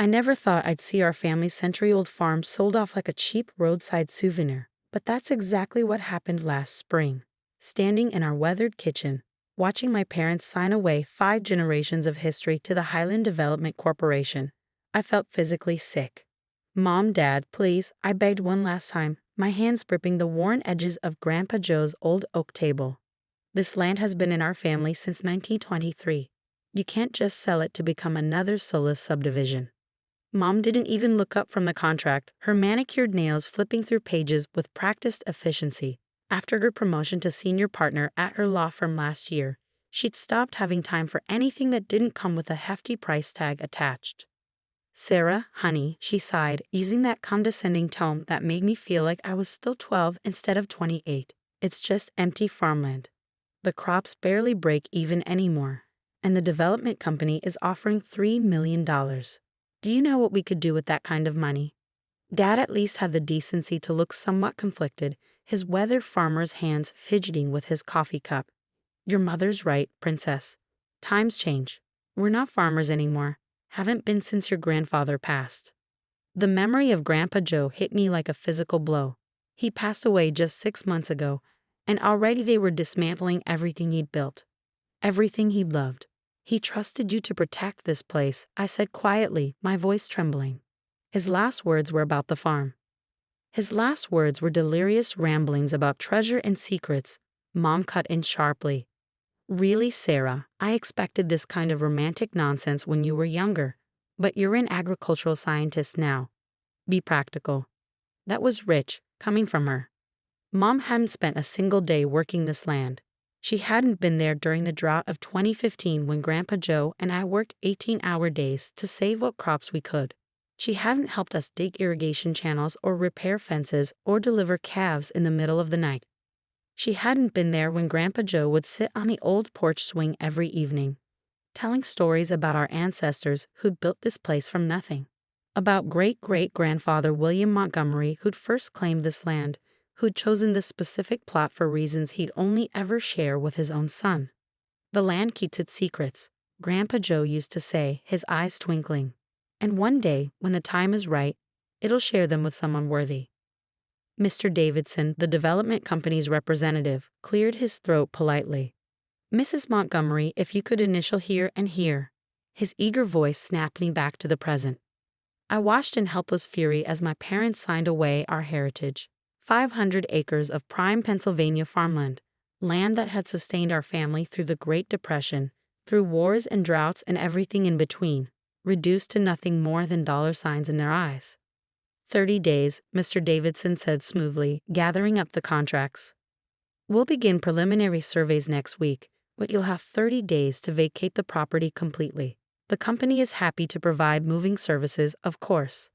I never thought I'd see our family's century-old farm sold off like a cheap roadside souvenir, but that's exactly what happened last spring. Standing in our weathered kitchen, watching my parents sign away 5 generations of history to the Highland Development Corporation, I felt physically sick. "Mom, Dad, please," I begged one last time, my hands gripping the worn edges of Grandpa Joe's old oak table. "This land has been in our family since 1923. You can't just sell it to become another soulless subdivision." Mom didn't even look up from the contract, her manicured nails flipping through pages with practiced efficiency. After her promotion to senior partner at her law firm last year, she'd stopped having time for anything that didn't come with a hefty price tag attached. "Sarah, honey," she sighed, using that condescending tone that made me feel like I was still 12 instead of 28. "It's just empty farmland. The crops barely break even anymore, and the development company is offering $3 million. Do you know what we could do with that kind of money?" Dad at least had the decency to look somewhat conflicted, his weathered farmer's hands fidgeting with his coffee cup. "Your mother's right, Princess. Times change. We're not farmers anymore. Haven't been since your grandfather passed." The memory of Grandpa Joe hit me like a physical blow. He passed away just 6 months ago, and already they were dismantling everything he'd built, everything he loved. "He trusted you to protect this place," I said quietly, my voice trembling. His last words were about the farm. His last words were delirious ramblings about treasure and secrets. Mom cut in sharply. "Really, Sarah, I expected this kind of romantic nonsense when you were younger, but you're an agricultural scientist now. Be practical." That was rich, coming from her. Mom hadn't spent a single day working this land. She hadn't been there during the drought of 2015 when Grandpa Joe and I worked 18-hour days to save what crops we could. She hadn't helped us dig irrigation channels or repair fences or deliver calves in the middle of the night. She hadn't been there when Grandpa Joe would sit on the old porch swing every evening, telling stories about our ancestors who'd built this place from nothing. About great-great-grandfather William Montgomery, who'd first claimed this land, who'd chosen this specific plot for reasons he'd only ever share with his own son. "The land keeps its secrets," Grandpa Joe used to say, his eyes twinkling. "And one day, when the time is right, it'll share them with someone worthy." Mr. Davidson, the development company's representative, cleared his throat politely. "Mrs. Montgomery, if you could initial here and here." His eager voice snapped me back to the present. I watched in helpless fury as my parents signed away our heritage. 500 acres of prime Pennsylvania farmland, land that had sustained our family through the Great Depression, through wars and droughts and everything in between, reduced to nothing more than dollar signs in their eyes. 30 days, Mr. Davidson said smoothly, gathering up the contracts. "We'll begin preliminary surveys next week, but you'll have 30 days to vacate the property completely. The company is happy to provide moving services, of course."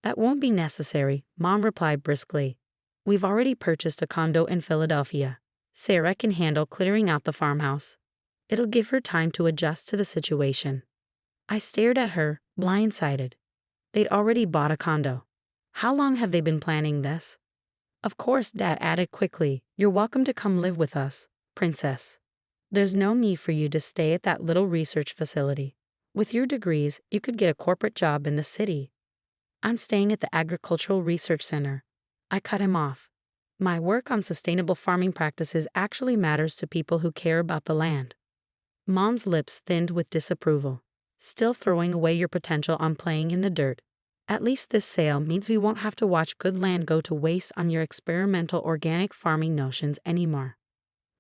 "That won't be necessary," Mom replied briskly. "We've already purchased a condo in Philadelphia. Sarah can handle clearing out the farmhouse. It'll give her time to adjust to the situation." I stared at her, blindsided. They'd already bought a condo. How long have they been planning this? "Of course," Dad added quickly, "you're welcome to come live with us, Princess. There's no need for you to stay at that little research facility. With your degrees, you could get a corporate job in the city." "I'm staying at the Agricultural Research Center." I cut him off. "My work on sustainable farming practices actually matters to people who care about the land." Mom's lips thinned with disapproval. "Still throwing away your potential on playing in the dirt. At least this sale means we won't have to watch good land go to waste on your experimental organic farming notions anymore."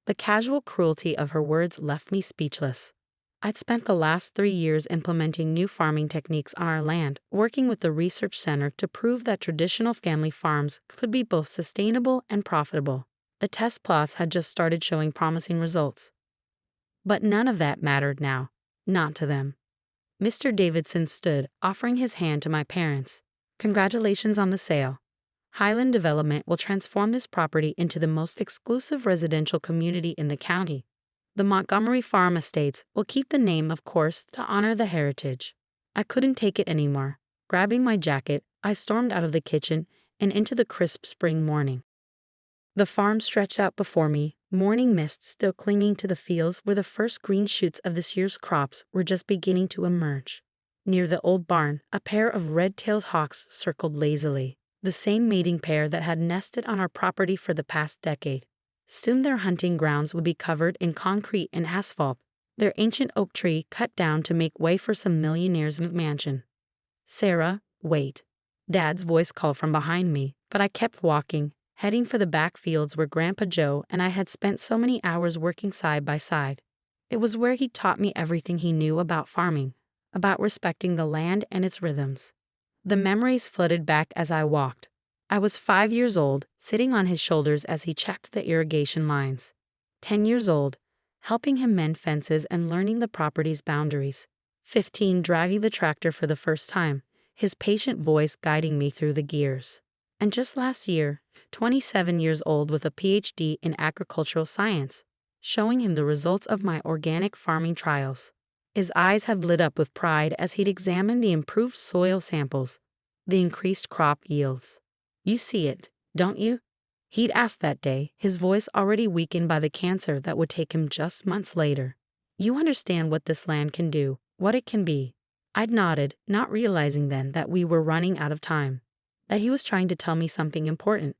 The casual cruelty of her words left me speechless. I'd spent the last 3 years implementing new farming techniques on our land, working with the research center to prove that traditional family farms could be both sustainable and profitable. The test plots had just started showing promising results. But none of that mattered now. Not to them. Mr. Davidson stood, offering his hand to my parents. "Congratulations on the sale. Highland Development will transform this property into the most exclusive residential community in the county. The Montgomery Farm Estates will keep the name, of course, to honor the heritage." I couldn't take it anymore. Grabbing my jacket, I stormed out of the kitchen and into the crisp spring morning. The farm stretched out before me, morning mist still clinging to the fields where the first green shoots of this year's crops were just beginning to emerge. Near the old barn, a pair of red-tailed hawks circled lazily, the same mating pair that had nested on our property for the past decade. Soon their hunting grounds would be covered in concrete and asphalt, their ancient oak tree cut down to make way for some millionaire's mansion. "Sarah, wait." Dad's voice called from behind me, but I kept walking, heading for the back fields where Grandpa Joe and I had spent so many hours working side by side. It was where he taught me everything he knew about farming, about respecting the land and its rhythms. The memories flooded back as I walked. I was 5 years old, sitting on his shoulders as he checked the irrigation lines. 10 years old, helping him mend fences and learning the property's boundaries. 15, driving the tractor for the first time, his patient voice guiding me through the gears. And just last year, 27 years old with a PhD in agricultural science, showing him the results of my organic farming trials. His eyes had lit up with pride as he'd examined the improved soil samples, the increased crop yields. "You see it, don't you?" He'd asked that day, his voice already weakened by the cancer that would take him just months later. "You understand what this land can do, what it can be?" I'd nodded, not realizing then that we were running out of time, that he was trying to tell me something important.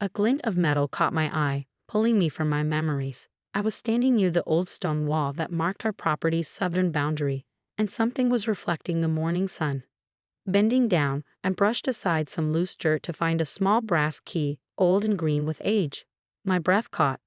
A glint of metal caught my eye, pulling me from my memories. I was standing near the old stone wall that marked our property's southern boundary, and something was reflecting the morning sun. Bending down, I brushed aside some loose dirt to find a small brass key, old and green with age. My breath caught.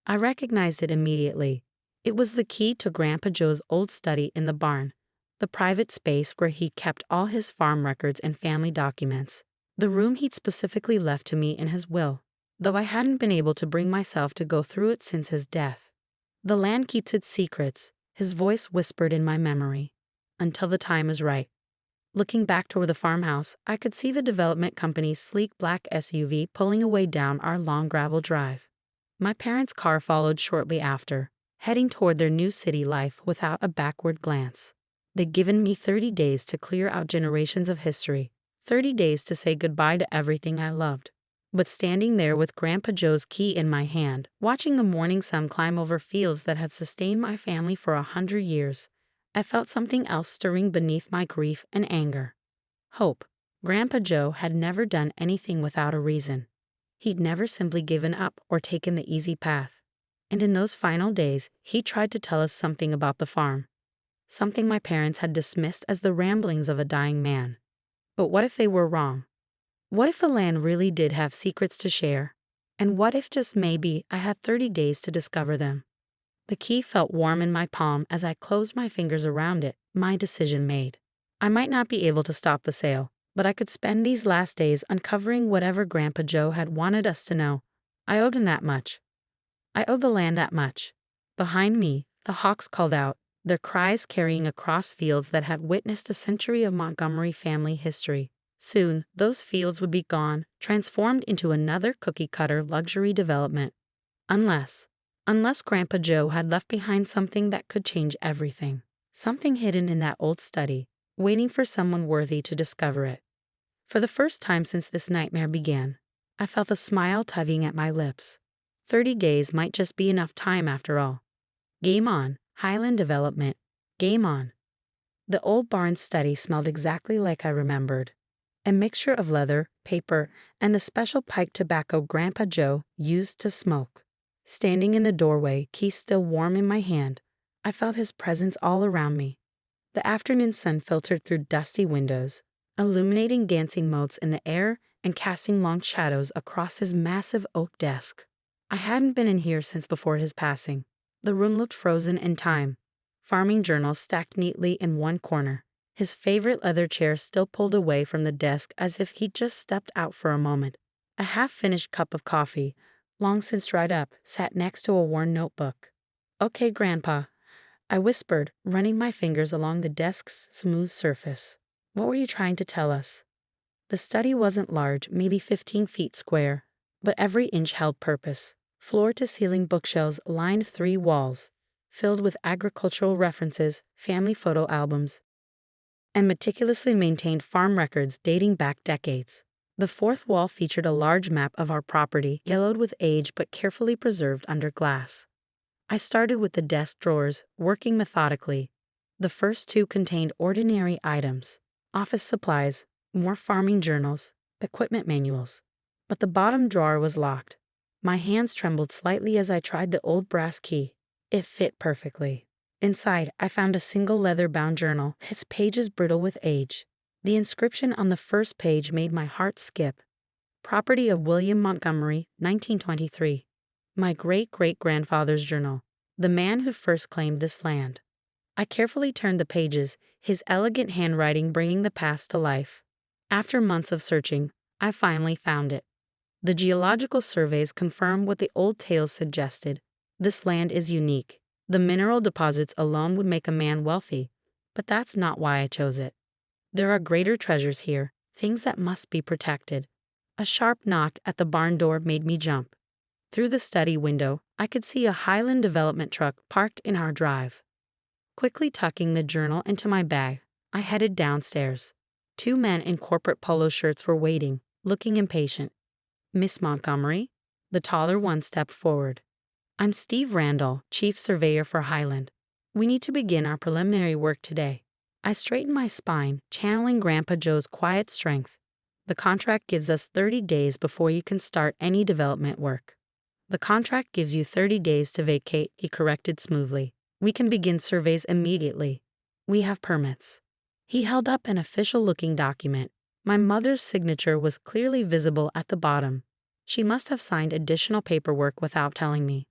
I recognized it immediately. It was the key to Grandpa Joe's old study in the barn, the private space where he kept all his farm records and family documents, the room he'd specifically left to me in his will, though I hadn't been able to bring myself to go through it since his death. "The land keeps its secrets," his voice whispered in my memory, "until the time is right." Looking back toward the farmhouse, I could see the development company's sleek black SUV pulling away down our long gravel drive. My parents' car followed shortly after, heading toward their new city life without a backward glance. They'd given me 30 days to clear out generations of history, 30 days to say goodbye to everything I loved. But standing there with Grandpa Joe's key in my hand, watching the morning sun climb over fields that had sustained my family for 100 years, I felt something else stirring beneath my grief and anger. Hope. Grandpa Joe had never done anything without a reason. He'd never simply given up or taken the easy path. And in those final days, he tried to tell us something about the farm. Something my parents had dismissed as the ramblings of a dying man. But what if they were wrong? What if the land really did have secrets to share? And what if just maybe I had 30 days to discover them? The key felt warm in my palm as I closed my fingers around it, my decision made. I might not be able to stop the sale, but I could spend these last days uncovering whatever Grandpa Joe had wanted us to know. I owed him that much. I owed the land that much. Behind me, the hawks called out, their cries carrying across fields that had witnessed a century of Montgomery family history. Soon, those fields would be gone, transformed into another cookie-cutter luxury development. Unless Grandpa Joe had left behind something that could change everything. Something hidden in that old study, waiting for someone worthy to discover it. For the first time since this nightmare began, I felt a smile tugging at my lips. 30 days might just be enough time after all. Game on, Highland Development. Game on. The old barn study smelled exactly like I remembered. A mixture of leather, paper, and the special pipe tobacco Grandpa Joe used to smoke. Standing in the doorway, key still warm in my hand, I felt his presence all around me. The afternoon sun filtered through dusty windows, illuminating dancing motes in the air and casting long shadows across his massive oak desk. I hadn't been in here since before his passing. The room looked frozen in time, farming journals stacked neatly in one corner. His favorite leather chair still pulled away from the desk as if he'd just stepped out for a moment. A half-finished cup of coffee, long since dried up, sat next to a worn notebook. "Okay, Grandpa," I whispered, running my fingers along the desk's smooth surface. "What were you trying to tell us?" The study wasn't large, maybe 15 feet square, but every inch held purpose. Floor-to-ceiling bookshelves lined 3 walls, filled with agricultural references, family photo albums, and meticulously maintained farm records dating back decades. The 4th wall featured a large map of our property, yellowed with age but carefully preserved under glass. I started with the desk drawers, working methodically. The first two contained ordinary items, office supplies, more farming journals, equipment manuals. But the bottom drawer was locked. My hands trembled slightly as I tried the old brass key. It fit perfectly. Inside, I found a single leather-bound journal, its pages brittle with age. The inscription on the first page made my heart skip. Property of William Montgomery, 1923. My great-great-grandfather's journal. The man who first claimed this land. I carefully turned the pages, his elegant handwriting bringing the past to life. After months of searching, I finally found it. The geological surveys confirm what the old tales suggested. This land is unique. The mineral deposits alone would make a man wealthy, but that's not why I chose it. There are greater treasures here, things that must be protected. A sharp knock at the barn door made me jump. Through the study window, I could see a Highland development truck parked in our drive. Quickly tucking the journal into my bag, I headed downstairs. Two men in corporate polo shirts were waiting, looking impatient. Miss Montgomery? The taller one stepped forward. I'm Steve Randall, Chief Surveyor for Highland. We need to begin our preliminary work today. I straightened my spine, channeling Grandpa Joe's quiet strength. The contract gives us 30 days before you can start any development work. The contract gives you 30 days to vacate, he corrected smoothly. We can begin surveys immediately. We have permits. He held up an official-looking document. My mother's signature was clearly visible at the bottom. She must have signed additional paperwork without telling me.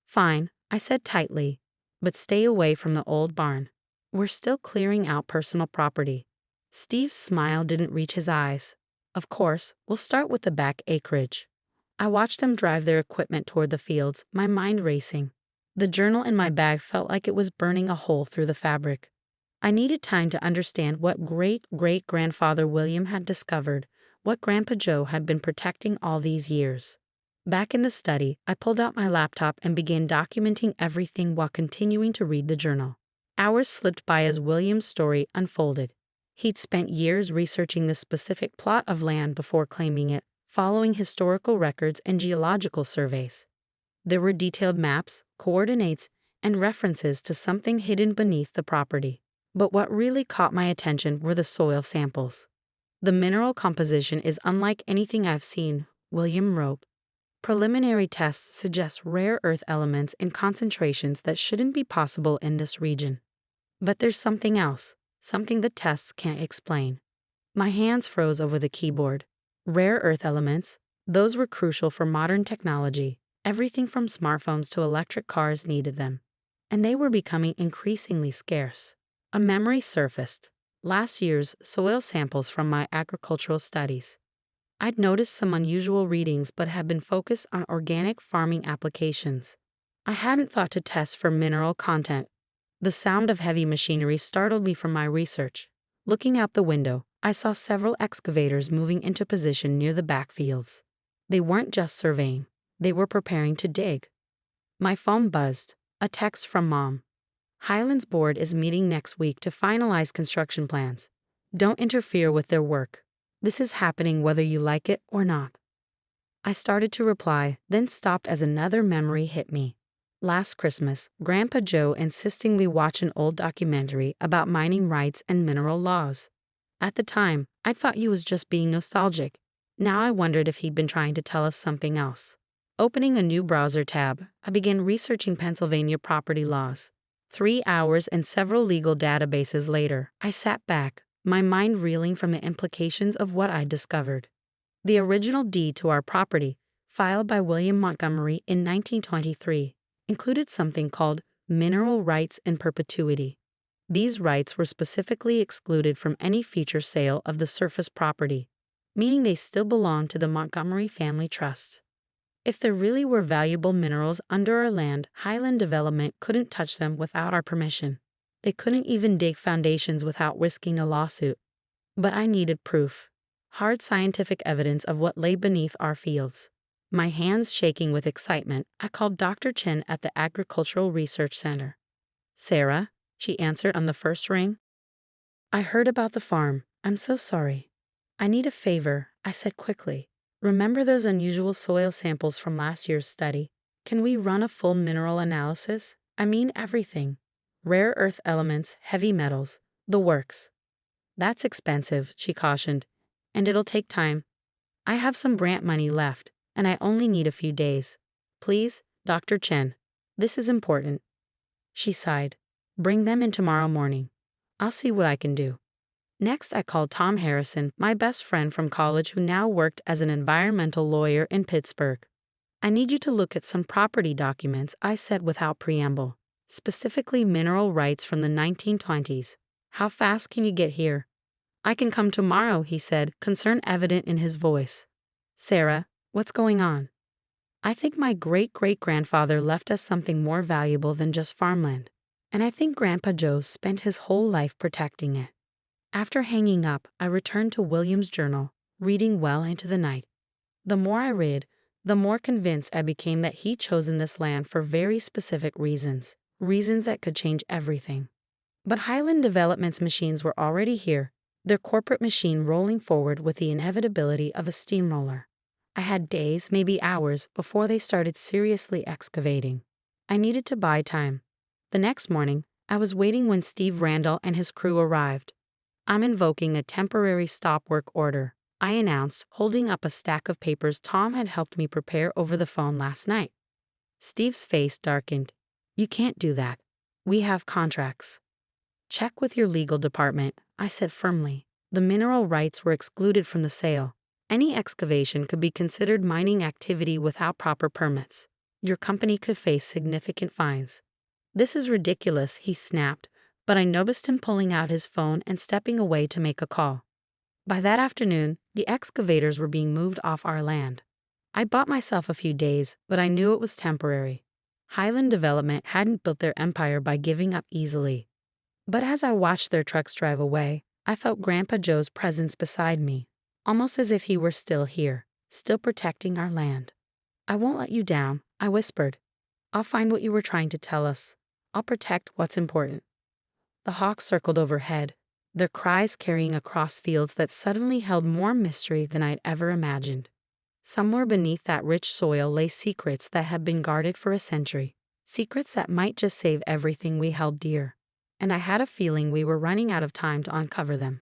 Fine, I said tightly, but stay away from the old barn. We're still clearing out personal property. Steve's smile didn't reach his eyes. Of course, we'll start with the back acreage. I watched them drive their equipment toward the fields, my mind racing. The journal in my bag felt like it was burning a hole through the fabric. I needed time to understand what great-great-grandfather William had discovered, what Grandpa Joe had been protecting all these years. Back in the study, I pulled out my laptop and began documenting everything while continuing to read the journal. Hours slipped by as William's story unfolded. He'd spent years researching the specific plot of land before claiming it, following historical records and geological surveys. There were detailed maps, coordinates, and references to something hidden beneath the property. But what really caught my attention were the soil samples. The mineral composition is unlike anything I've seen, William wrote. Preliminary tests suggest rare earth elements in concentrations that shouldn't be possible in this region. But there's something else, something the tests can't explain. My hands froze over the keyboard. Rare earth elements, those were crucial for modern technology. Everything from smartphones to electric cars needed them. And they were becoming increasingly scarce. A memory surfaced. Last year's soil samples from my agricultural studies. I'd noticed some unusual readings but had been focused on organic farming applications. I hadn't thought to test for mineral content. The sound of heavy machinery startled me from my research. Looking out the window, I saw several excavators moving into position near the backfields. They weren't just surveying, they were preparing to dig. My phone buzzed, a text from Mom. Highland's board is meeting next week to finalize construction plans. Don't interfere with their work. This is happening whether you like it or not. I started to reply, then stopped as another memory hit me. Last Christmas, Grandpa Joe insisted we watch an old documentary about mining rights and mineral laws. At the time, I thought he was just being nostalgic. Now I wondered if he'd been trying to tell us something else. Opening a new browser tab, I began researching Pennsylvania property laws. 3 hours and several legal databases later, I sat back, my mind reeling from the implications of what I'd discovered. The original deed to our property, filed by William Montgomery in 1923, included something called mineral rights in perpetuity. These rights were specifically excluded from any future sale of the surface property, meaning they still belonged to the Montgomery Family Trust. If there really were valuable minerals under our land, Highland Development couldn't touch them without our permission. They couldn't even dig foundations without risking a lawsuit. But I needed proof. Hard scientific evidence of what lay beneath our fields. My hands shaking with excitement, I called Dr. Chen at the Agricultural Research Center. Sarah, she answered on the first ring. I heard about the farm. I'm so sorry. I need a favor, I said quickly. Remember those unusual soil samples from last year's study? Can we run a full mineral analysis? I mean everything. Rare earth elements, heavy metals, the works. That's expensive, she cautioned. And it'll take time. I have some grant money left, and I only need a few days. Please, Dr. Chen. This is important. She sighed. Bring them in tomorrow morning. I'll see what I can do. Next, I called Tom Harrison, my best friend from college who now worked as an environmental lawyer in Pittsburgh. I need you to look at some property documents, I said without preamble. Specifically mineral rights from the 1920s. How fast can you get here? I can come tomorrow, he said, concern evident in his voice. Sarah, what's going on? I think my great-great-grandfather left us something more valuable than just farmland. And I think Grandpa Joe spent his whole life protecting it. After hanging up, I returned to William's journal, reading well into the night. The more I read, the more convinced I became that he'd chosen this land for very specific reasons, reasons that could change everything. But Highland Development's machines were already here, their corporate machine rolling forward with the inevitability of a steamroller. I had days, maybe hours, before they started seriously excavating. I needed to buy time. The next morning, I was waiting when Steve Randall and his crew arrived. I'm invoking a temporary stop work order, I announced, holding up a stack of papers Tom had helped me prepare over the phone last night. Steve's face darkened. You can't do that. We have contracts. Check with your legal department, I said firmly. The mineral rights were excluded from the sale. Any excavation could be considered mining activity without proper permits. Your company could face significant fines. This is ridiculous, he snapped, but I noticed him pulling out his phone and stepping away to make a call. By that afternoon, the excavators were being moved off our land. I bought myself a few days, but I knew it was temporary. Highland Development hadn't built their empire by giving up easily. But as I watched their trucks drive away, I felt Grandpa Joe's presence beside me, almost as if he were still here, still protecting our land. I won't let you down, I whispered. I'll find what you were trying to tell us. I'll protect what's important. The hawks circled overhead, their cries carrying across fields that suddenly held more mystery than I'd ever imagined. Somewhere beneath that rich soil lay secrets that had been guarded for a century, secrets that might just save everything we held dear. And I had a feeling we were running out of time to uncover them.